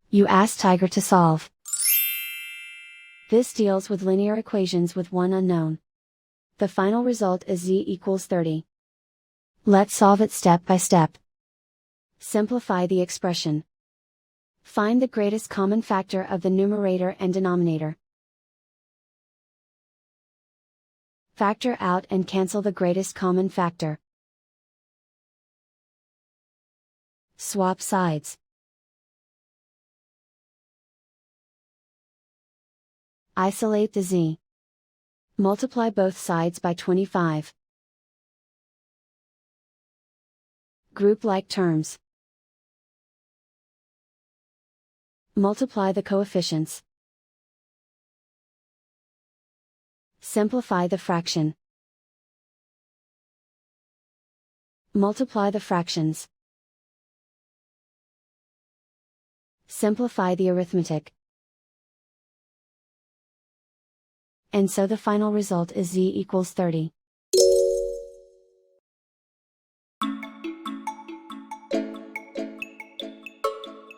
You ask Tiger to solve. This deals with linear equations with one unknown. The final result is z equals 30. Let's solve it step by step. Simplify the expression. Find the greatest common factor of the numerator and denominator. Factor out and cancel the greatest common factor. Swap sides. Isolate the z. Multiply both sides by 25. Group like terms. Multiply the coefficients. Simplify the fraction. Multiply the fractions. Simplify the arithmetic. And so the final result is z equals 30.